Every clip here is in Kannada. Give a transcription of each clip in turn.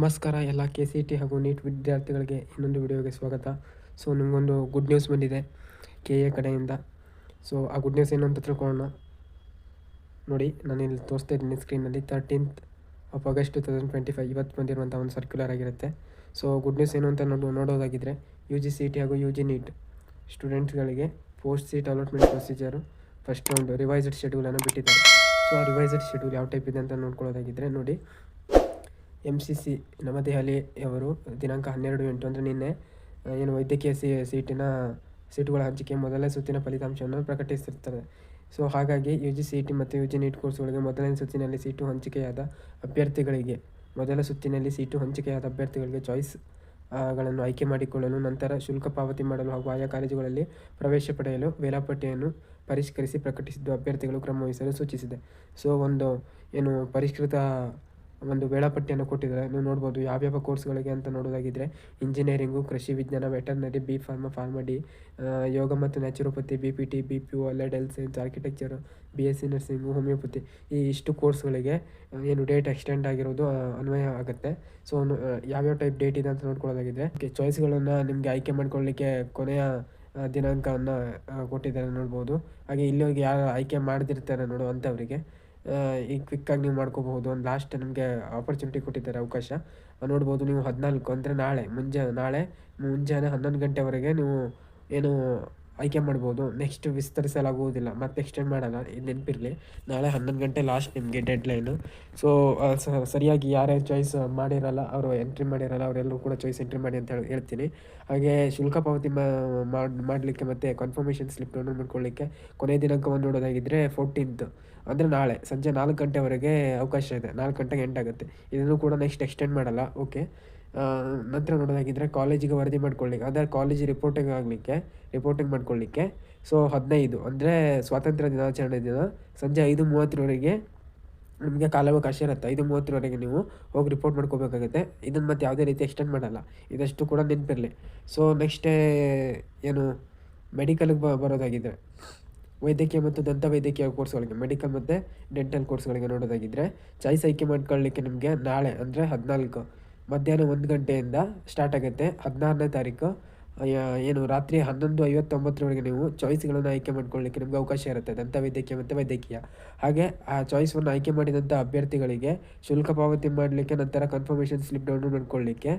ನಮಸ್ಕಾರ ಎಲ್ಲ KCET ಹಾಗೂ ನೀಟ್ ವಿದ್ಯಾರ್ಥಿಗಳಿಗೆ ಇನ್ನೊಂದು ವಿಡಿಯೋಗೆ ಸ್ವಾಗತ. ಸೊ ನಿಮಗೊಂದು ಗುಡ್ ನ್ಯೂಸ್ ಬಂದಿದೆ KA ಕಡೆಯಿಂದ. ಸೊ ಆ ಗುಡ್ ನ್ಯೂಸ್ ಏನು ಅಂತ ತಿಳ್ಕೊಳ್ಳೋಣ. ನೋಡಿ, ನಾನಿಲ್ಲಿ ತೋರಿಸ್ತಾ ಇದ್ದೀನಿ ಸ್ಕ್ರೀನಲ್ಲಿ. 13th of August 2025 ಇವತ್ತು ಬಂದಿರುವಂಥ ಒಂದು ಸರ್ಕ್ಯುಲರ್ ಆಗಿರುತ್ತೆ. ಸೊ ಗುಡ್ ನ್ಯೂಸ್ ಏನು ಅಂತ ನೋಡೋದಾಗಿದ್ದರೆ, UGCET ಹಾಗೂ UG ನೀಟ್ ಸ್ಟೂಡೆಂಟ್ಸ್ಗಳಿಗೆ post seat allotment procedure first round revised ಶೆಡ್ಯೂಲನ್ನು ಬಿಟ್ಟಿದ್ದಾರೆ. ಸೊ ಆ ರಿವೈಸ್ಡ್ ಶೆಡ್ಯೂಲ್ ಯಾವ ಟೈಪ್ ಇದೆ ಅಂತ ನೋಡ್ಕೊಳ್ಳೋದಾಗಿದ್ದರೆ, ನೋಡಿ, MCC ನವದೆಹಲಿ ಅವರು ದಿನಾಂಕ 12/8 ಅಂದರೆ ನಿನ್ನೆ ಏನು ವೈದ್ಯಕೀಯ ಸೀಟಿನ ಸೀಟುಗಳ ಹಂಚಿಕೆ ಮೊದಲನೇ ಸುತ್ತಿನ ಫಲಿತಾಂಶವನ್ನು ಪ್ರಕಟಿಸಿರ್ತಾರೆ. ಸೊ ಹಾಗಾಗಿ UGCET ಮತ್ತು UG ನೀಟ್ ಕೋರ್ಸ್ಗಳಿಗೆ ಮೊದಲನೇ ಸುತ್ತಿನಲ್ಲಿ ಸೀಟು ಹಂಚಿಕೆಯಾದ ಅಭ್ಯರ್ಥಿಗಳಿಗೆ ಚಾಯ್ಸ್ಗಳನ್ನು ಆಯ್ಕೆ ಮಾಡಿಕೊಳ್ಳಲು, ನಂತರ ಶುಲ್ಕ ಪಾವತಿ ಮಾಡಲು ಹಾಗೂ ಆಯಾ ಕಾಲೇಜುಗಳಲ್ಲಿ ಪ್ರವೇಶ ಪಡೆಯಲು ವೇಳಾಪಟ್ಟಿಯನ್ನು ಪರಿಷ್ಕರಿಸಿ ಪ್ರಕಟಿಸಿದ್ದು ಅಭ್ಯರ್ಥಿಗಳು ಕ್ರಮ ವಹಿಸಲು ಸೂಚಿಸಿದೆ. ಸೊ ಏನು ಪರಿಷ್ಕೃತ ಒಂದು ವೇಳಾಪಟ್ಟಿಯನ್ನು ಕೊಟ್ಟಿದ್ದಾರೆ. ನೀವು ನೋಡ್ಬೋದು ಯಾವ್ಯಾವ ಕೋರ್ಸ್ಗಳಿಗೆ ಅಂತ ನೋಡೋದಾಗಿದ್ದರೆ, ಇಂಜಿನಿಯರಿಂಗು, ಕೃಷಿ ವಿಜ್ಞಾನ, ವೆಟರ್ನರಿ, ಫಾರ್ಮಾ ಡಿ, ಯೋಗ ಮತ್ತು naturopathy, BPT, BPO, allied health science, architecture, BSc nursing, homeopathy, ಈ ಇಷ್ಟು ಕೋರ್ಸ್ಗಳಿಗೆ ಏನು ಡೇಟ್ ಎಕ್ಸ್ಟೆಂಡ್ ಆಗಿರೋದು ಅನ್ವಯ ಆಗುತ್ತೆ. ಸೊ ಯಾವ್ಯಾವ ಟೈಪ್ ಡೇಟ್ ಇದೆ ಅಂತ ನೋಡ್ಕೊಳ್ಳೋದಾಗಿದ್ದರೆ, ಚಾಯ್ಸ್ಗಳನ್ನು ನಿಮಗೆ ಆಯ್ಕೆ ಮಾಡ್ಕೊಳ್ಳಿಕ್ಕೆ ಕೊನೆಯ ದಿನಾಂಕವನ್ನು ಕೊಟ್ಟಿದ್ದಾರೆ ನೋಡ್ಬೋದು. ಹಾಗೆ ಇಲ್ಲಿವರೆಗೆ ಯಾರು ಆಯ್ಕೆ ಮಾಡದಿರ್ತಾರೆ ಅಂಥವರಿಗೆ ಈಗ ಕ್ವಿಕ್ಕಾಗಿ ನೀವು ಮಾಡ್ಕೋಬಹುದು. ಒಂದು ಲಾಸ್ಟ್ ನಿಮಗೆ ಆಪರ್ಚುನಿಟಿ ಕೊಟ್ಟಿದ್ದಾರೆ, ಅವಕಾಶ ನೋಡ್ಬೋದು. ನೀವು 14 ಅಂದರೆ ನಾಳೆ ಮುಂಜಾನೆ 11 ಗಂಟೆವರೆಗೆ ನೀವು ಏನು ಆಯ್ಕೆ ಮಾಡ್ಬೋದು. ನೆಕ್ಸ್ಟ್ ವಿಸ್ತರಿಸಲಾಗುವುದಿಲ್ಲ, ಮತ್ತೆ ಎಕ್ಸ್ಟೆಂಡ್ ಮಾಡಲ್ಲ, ಇದು ನೆನಪಿರಲಿ. ನಾಳೆ 11 ಗಂಟೆ ಲಾಸ್ಟ್ ನಿಮಗೆ ಡೆಡ್ಲೈನು. ಸೊ ಸರಿಯಾಗಿ ಯಾರ್ಯಾರು ಚಾಯ್ಸ್ ಮಾಡಿರಲ್ಲ, ಅವರು ಎಂಟ್ರಿ ಮಾಡಿರಲ್ಲ, ಅವರೆಲ್ಲರೂ ಕೂಡ ಚಾಯ್ಸ್ ಎಂಟ್ರಿ ಮಾಡಿ ಅಂತ ಹೇಳ್ತೀನಿ. ಹಾಗೆ ಶುಲ್ಕ ಪಾವತಿ ಮಾಡಲಿಕ್ಕೆ ಮತ್ತು ಕನ್ಫರ್ಮೇಷನ್ ಸ್ಲಿಪ್ ಡೌನ್ಲೋಡ್ ಮಾಡ್ಕೊಳ್ಳಿಕ್ಕೆ ಕೊನೆಯ ದಿನಾಂಕವನ್ನು ನೋಡೋದಾಗಿದ್ದರೆ 14th ಅಂದರೆ ನಾಳೆ ಸಂಜೆ 4 ಗಂಟೆವರೆಗೆ ಅವಕಾಶ ಇದೆ. 4 ಗಂಟೆಗೆ ಎಂಡ್ ಆಗುತ್ತೆ. ಇದನ್ನು ಕೂಡ ನೆಕ್ಸ್ಟ್ ಎಕ್ಸ್ಟೆಂಡ್ ಮಾಡಲ್ಲ. ಓಕೆ, ನಂತರ ನೋಡೋದಾಗಿದ್ದರೆ ಕಾಲೇಜಿಗೆ ವರದಿ ಮಾಡ್ಕೊಳ್ಳಿಕ್ಕೆ, ಅಂದರೆ ಕಾಲೇಜ್ ರಿಪೋರ್ಟಿಂಗ್ ಮಾಡ್ಕೊಳ್ಳಿಕ್ಕೆ ಸೊ 15 ಅಂದರೆ ಸ್ವಾತಂತ್ರ್ಯ ದಿನಾಚರಣೆ ದಿನ ಸಂಜೆ 5:30ವರೆಗೆ ನಿಮಗೆ ಕಾಲಾವಕಾಶ ಇರುತ್ತೆ. 5:30ವರೆಗೆ ನೀವು ಹೋಗಿ ರಿಪೋರ್ಟ್ ಮಾಡ್ಕೋಬೇಕಾಗುತ್ತೆ. ಇದನ್ನು ಮತ್ತೆ ಯಾವುದೇ ರೀತಿ ಎಕ್ಸ್ಟೆಂಡ್ ಮಾಡಲ್ಲ, ಇದಷ್ಟು ಕೂಡ ನೆನಪಿರಲಿ. ಸೊ ನೆಕ್ಸ್ಟೇ ಏನು ಮೆಡಿಕಲ್ಗೆ ಬರೋದಾಗಿದ್ದರೆ, ವೈದ್ಯಕೀಯ ಮತ್ತು ದಂತ ವೈದ್ಯಕೀಯ ಕೋರ್ಸ್ಗಳಿಗೆ, ಮೆಡಿಕಲ್ ಮತ್ತು ಡೆಂಟಲ್ ಕೋರ್ಸ್ಗಳಿಗೆ ನೋಡೋದಾಗಿದ್ದರೆ, ಚಾಯ್ಸ್ ಆಯ್ಕೆ ಮಾಡ್ಕೊಳ್ಳಿಕ್ಕೆ ನಿಮಗೆ ನಾಳೆ ಅಂದರೆ 14 ಮಧ್ಯಾಹ್ನ 1 ಗಂಟೆಯಿಂದ ಸ್ಟಾರ್ಟ್ ಆಗುತ್ತೆ. 16ನೇ ತಾರೀಕು ಏನು ರಾತ್ರಿ 11:59ವರೆಗೆ ನೀವು ಚಾಯ್ಸ್ಗಳನ್ನು ಆಯ್ಕೆ ಮಾಡ್ಕೊಳ್ಳಿಕ್ಕೆ ನಿಮ್ಗೆ ಅವಕಾಶ ಇರುತ್ತೆ, ದಂತ ವೈದ್ಯಕೀಯ ಮತ್ತು ವೈದ್ಯಕೀಯ. ಹಾಗೆ ಆ ಚಾಯ್ಸನ್ನು ಆಯ್ಕೆ ಮಾಡಿದಂಥ ಅಭ್ಯರ್ಥಿಗಳಿಗೆ ಶುಲ್ಕ ಪಾವತಿ ಮಾಡಲಿಕ್ಕೆ, ನಂತರ ಕನ್ಫರ್ಮೇಷನ್ ಸ್ಲಿಪ್ ಡೌನ್ಲೋಡ್ ಮಾಡ್ಕೊಳ್ಳಿಕ್ಕೆ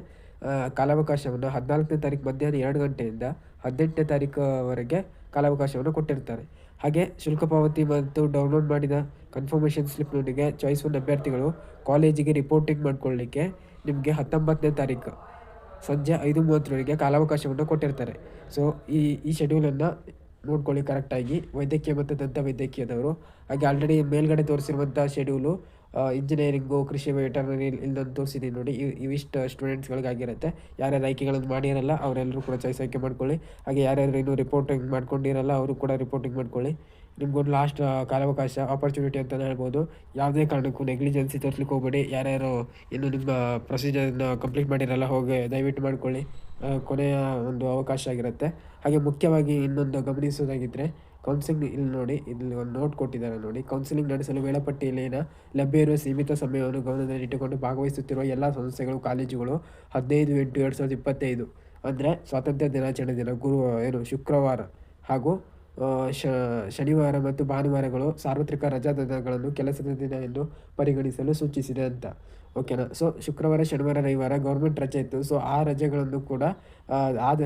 ಕಾಲಾವಕಾಶವನ್ನು 14ನೇ ತಾರೀಕು ಮಧ್ಯಾಹ್ನ 2 ಗಂಟೆಯಿಂದ 18ನೇ ತಾರೀಕುವರೆಗೆ ಕಾಲಾವಕಾಶವನ್ನು ಕೊಟ್ಟಿರ್ತಾರೆ. ಹಾಗೆ ಶುಲ್ಕ ಪಾವತಿ ಮತ್ತು ಡೌನ್ಲೋಡ್ ಮಾಡಿದ ಕನ್ಫರ್ಮೇಷನ್ ಸ್ಲಿಪ್ನೊಂದಿಗೆ ಚಾಯ್ಸ್ 1 ಅಭ್ಯರ್ಥಿಗಳು ಕಾಲೇಜಿಗೆ ರಿಪೋರ್ಟಿಂಗ್ ಮಾಡ್ಕೊಳ್ಳಿಕ್ಕೆ ನಿಮಗೆ 19ನೇ ತಾರೀಕು ಸಂಜೆ 5:30ವರೆಗೆ ಕಾಲಾವಕಾಶವನ್ನು ಕೊಟ್ಟಿರ್ತಾರೆ. ಸೊ ಈ ಶೆಡ್ಯೂಲನ್ನು ನೋಡ್ಕೊಳ್ಳಿ ಕರೆಕ್ಟಾಗಿ, ವೈದ್ಯಕೀಯ ಮತ್ತು ದಂತ ವೈದ್ಯಕೀಯದವರು. ಹಾಗೆ ಆಲ್ರೆಡಿ ಮೇಲ್ಗಡೆ ತೋರಿಸಿರುವಂಥ ಶೆಡ್ಯೂಲು ಇಂಜಿನಿಯರಿಂಗು, ಕೃಷಿ, ವೆಟರ್ನರಿ ಇಲ್ಲೊಂದು ತೋರಿಸಿದ್ದೀನಿ ನೋಡಿ. ಇವಿಷ್ಟು ಸ್ಟೂಡೆಂಟ್ಸ್ಗಳಿಗಾಗಿರುತ್ತೆ. ಯಾರ್ಯಾರು ಆಯ್ಕೆಗಳನ್ನು ಮಾಡಿರಲ್ಲ ಅವರೆಲ್ಲರೂ ಕೂಡ ಚಾಯ್ಸ್ ಆಯ್ಕೆ ಮಾಡ್ಕೊಳ್ಳಿ. ಹಾಗೆ ಯಾರ್ಯಾರು ಇನ್ನೂ ರಿಪೋರ್ಟಿಂಗ್ ಮಾಡ್ಕೊಂಡಿರಲ್ಲ ಅವರು ಕೂಡ ರಿಪೋರ್ಟಿಂಗ್ ಮಾಡ್ಕೊಳ್ಳಿ. ನಿಮ್ಗೊಂದು ಲಾಸ್ಟ್ ಕಾಲಾವಕಾಶ, ಆಪರ್ಚುನಿಟಿ ಅಂತಲೇ ಹೇಳ್ಬೋದು. ಯಾವುದೇ ಕಾರಣಕ್ಕೂ ನೆಗ್ಲಿಜೆನ್ಸಿ ತೋರಿಸ್ಲಿಕ್ಕೆ ಹೋಗಬೇಡಿ. ಯಾರ್ಯಾರು ಇನ್ನು ನಿಮ್ಮ ಪ್ರೊಸೀಜರನ್ನು ಕಂಪ್ಲೀಟ್ ಮಾಡಿರಲ್ಲ ಹೋಗಿ ದಯವಿಟ್ಟು ಮಾಡ್ಕೊಳ್ಳಿ, ಕೊನೆಯ ಒಂದು ಅವಕಾಶ ಆಗಿರುತ್ತೆ. ಹಾಗೆ ಮುಖ್ಯವಾಗಿ ಇನ್ನೊಂದು ಗಮನಿಸೋದಾಗಿದ್ದರೆ, ಕೌನ್ಸಿಲಿಂಗ್ ಇಲ್ಲಿ ನೋಡಿ, ಇಲ್ಲಿ ಒಂದು ನೋಟ್ ಕೊಟ್ಟಿದ್ದಾರೆ ನೋಡಿ. ಕೌನ್ಸಿಲಿಂಗ್ ನಡೆಸಲು ವೇಳಾಪಟ್ಟಿಯಲ್ಲಿನ ಲಭ್ಯ ಇರುವ ಸೀಮಿತ ಸಮಯವನ್ನು ಗಮನದಲ್ಲಿಟ್ಟುಕೊಂಡು ಭಾಗವಹಿಸುತ್ತಿರುವ ಎಲ್ಲ ಸಂಸ್ಥೆಗಳು, ಕಾಲೇಜುಗಳು 15/8/2025 ಅಂದರೆ ಸ್ವಾತಂತ್ರ್ಯ ದಿನಾಚರಣೆ ದಿನ ಶುಕ್ರವಾರ ಹಾಗೂ ಶನಿವಾರ ಮತ್ತು ಭಾನುವಾರಗಳು ಸಾರ್ವತ್ರಿಕ ರಜಾ ದಿನಗಳನ್ನು ಕೆಲಸದ ದಿನ ಎಂದು ಪರಿಗಣಿಸಲು ಸೂಚಿಸಿದೆ ಅಂತ. ಓಕೆನಾ. ಸೊ ಶುಕ್ರವಾರ, ಶನಿವಾರ, ರವಿವಾರ ಗೌರ್ಮೆಂಟ್ ರಜೆ ಇತ್ತು. ಸೊ ಆ ರಜೆಗಳನ್ನು ಕೂಡ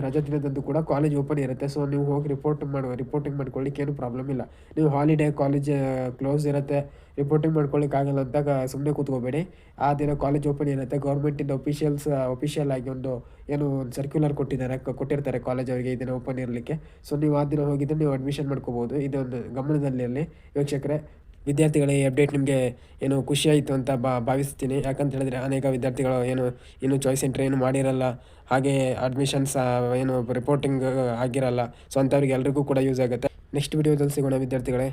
ರಜಾ ದಿನದಂದು ಕೂಡ ಕಾಲೇಜ್ ಓಪನ್ ಇರುತ್ತೆ. ಸೊ ನೀವು ಹೋಗಿ ರಿಪೋರ್ಟಿಂಗ್ ಮಾಡ್ಕೊಳ್ಳಿಕ್ಕೆ ಏನು ಪ್ರಾಬ್ಲಮ್ ಇಲ್ಲ. ನೀವು ಹಾಲಿಡೇ, ಕಾಲೇಜ್ ಕ್ಲೋಸ್ ಇರುತ್ತೆ, ರಿಪೋರ್ಟಿಂಗ್ ಮಾಡ್ಕೊಳ್ಳಿಕ್ಕಾಗಲ್ಲ ಅಂತ ಸುಮ್ಮನೆ ಕೂತ್ಕೋಬೇಡಿ. ಆ ದಿನ ಕಾಲೇಜ್ ಓಪನ್ ಇರುತ್ತೆ. ಗೌರ್ಮೆಂಟಿಂದ ಒಫಿಷಿಯಲ್ ಆಗಿ ಒಂದು ಸರ್ಕ್ಯುಲರ್ ಕೊಟ್ಟಿರ್ತಾರೆ ಕಾಲೇಜ್ ಅವರಿಗೆ ಈ ದಿನ ಓಪನ್ ಇರಲಿಕ್ಕೆ. ಸೊ ನೀವು ಆ ದಿನ ಹೋಗಿದ್ರೆ ನೀವು ಅಡ್ಮಿಷನ್ ಮಾಡ್ಕೋಬೋದು. ಇದೊಂದು ಗಮನದಲ್ಲಿರಲಿ ವೀಕ್ಷಕರೇ. ವಿದ್ಯಾರ್ಥಿಗಳ ಈ ಅಪ್ಡೇಟ್ ನಿಮಗೆ ಖುಷಿ ಆಯಿತು ಅಂತ ಭಾವಿಸ್ತೀನಿ. ಯಾಕಂತ ಹೇಳಿದ್ರೆ ಅನೇಕ ವಿದ್ಯಾರ್ಥಿಗಳು ಇನ್ನೂ ಚಾಯ್ಸ್ ಎಂಟ್ರಿ ಮಾಡಿರಲ್ಲ, ಹಾಗೆ ಅಡ್ಮಿಷನ್ಸ್ ರಿಪೋರ್ಟಿಂಗ್ ಆಗಿರಲ್ಲ. ಸೊ ಅಂಥವ್ರಿಗೆ ಎಲ್ರಿಗೂ ಕೂಡ ಯೂಸ್ ಆಗುತ್ತೆ. ನೆಕ್ಸ್ಟ್ ವಿಡಿಯೋದಲ್ಲಿ ಸಿಗೋಣ ವಿದ್ಯಾರ್ಥಿಗಳೇ.